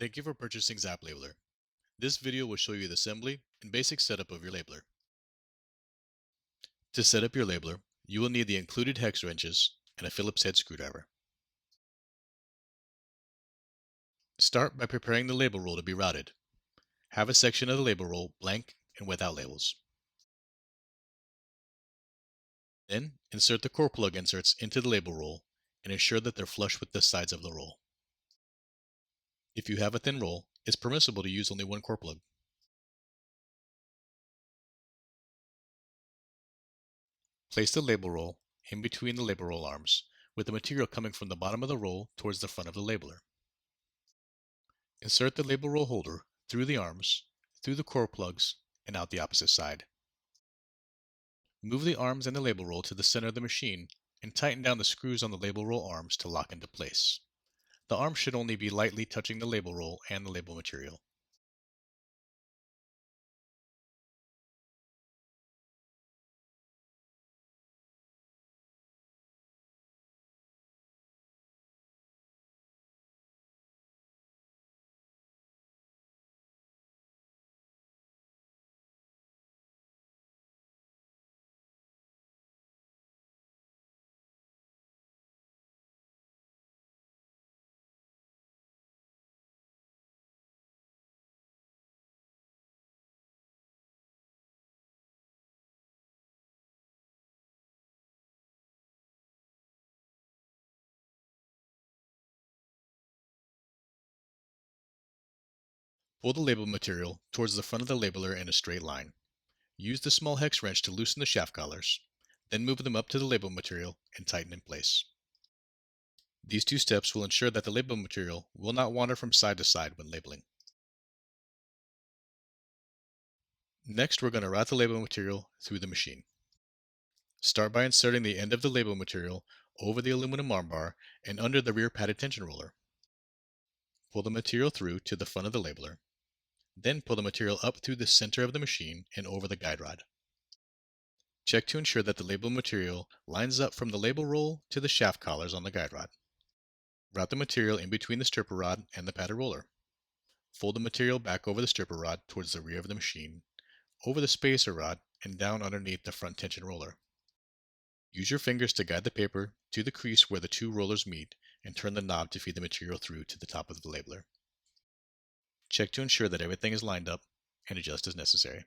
Thank you for purchasing Zap Labeler. This video will show you the assembly and basic setup of your labeler. To set up your labeler, you will need the included hex wrenches and a Phillips head screwdriver. Start by preparing the label roll to be routed. Have a section of the label roll blank and without labels. Then, insert the core plug inserts into the label roll and ensure that they're flush with the sides of the roll. If you have a thin roll, it's permissible to use only one core plug. Place the label roll in between the label roll arms, with the material coming from the bottom of the roll towards the front of the labeler. Insert the label roll holder through the arms, through the core plugs, and out the opposite side. Move the arms and the label roll to the center of the machine and tighten down the screws on the label roll arms to lock into place. The arms should only be lightly touching the label roll and the label material. Pull the label material towards the front of the labeler in a straight line. Use the small hex wrench to loosen the shaft collars, then move them up to the label material and tighten in place. These two steps will ensure that the label material will not wander from side to side when labeling. Next, we're going to route the label material through the machine. Start by inserting the end of the label material over the aluminum armbar and under the rear padded tension roller. Pull the material through to the front of the labeler. Then pull the material up through the center of the machine and over the guide rod. Check to ensure that the label material lines up from the label roll to the shaft collars on the guide rod. Route the material in between the stripper rod and the padded roller. Fold the material back over the stripper rod towards the rear of the machine, over the spacer rod, and down underneath the front tension roller. Use your fingers to guide the paper to the crease where the two rollers meet and turn the knob to feed the material through to the top of the labeler. Check to ensure that everything is lined up and adjust as necessary.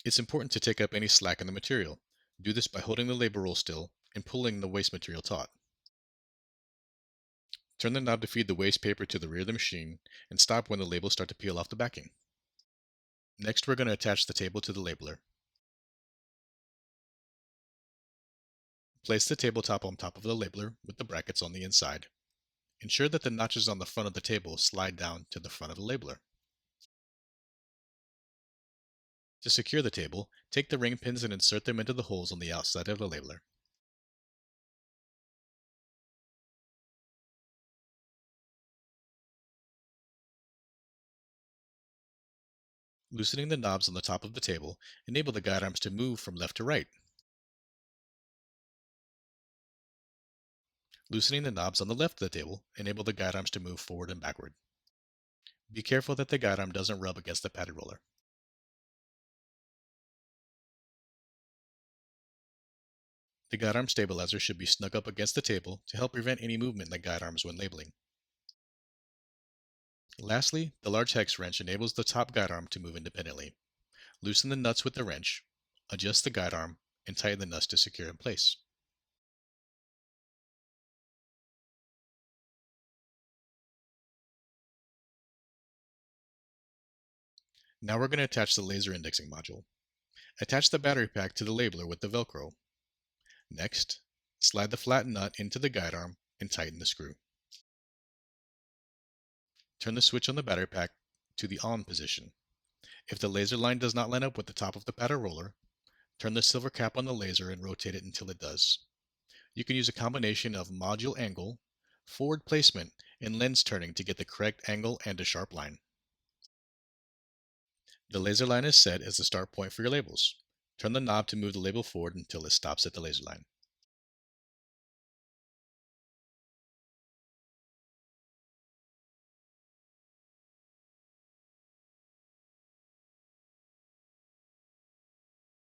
It's important to take up any slack in the material. Do this by holding the label roll still and pulling the waste material taut. Turn the knob to feed the waste paper to the rear of the machine and stop when the labels start to peel off the backing. Next, we're going to attach the table to the labeler. Place the tabletop on top of the labeler with the brackets on the inside. Ensure that the notches on the front of the table slide down to the front of the labeler. To secure the table, take the ring pins and insert them into the holes on the outside of the labeler. Loosening the knobs on the top of the table enable the guide arms to move from left to right. Loosening the knobs on the left of the table enable the guide arms to move forward and backward. Be careful that the guide arm doesn't rub against the padded roller. The guide arm stabilizer should be snug up against the table to help prevent any movement in the guide arms when labeling. Lastly, the large hex wrench enables the top guide arm to move independently. Loosen the nuts with the wrench, adjust the guide arm, and tighten the nuts to secure in place. Now we're going to attach the laser indexing module. Attach the battery pack to the labeler with the Velcro. Next, slide the flat nut into the guide arm and tighten the screw. Turn the switch on the battery pack to the on position. If the laser line does not line up with the top of the padded roller, turn the silver cap on the laser and rotate it until it does. You can use a combination of module angle, forward placement, and lens turning to get the correct angle and a sharp line. The laser line is set as the start point for your labels. Turn the knob to move the label forward until it stops at the laser line.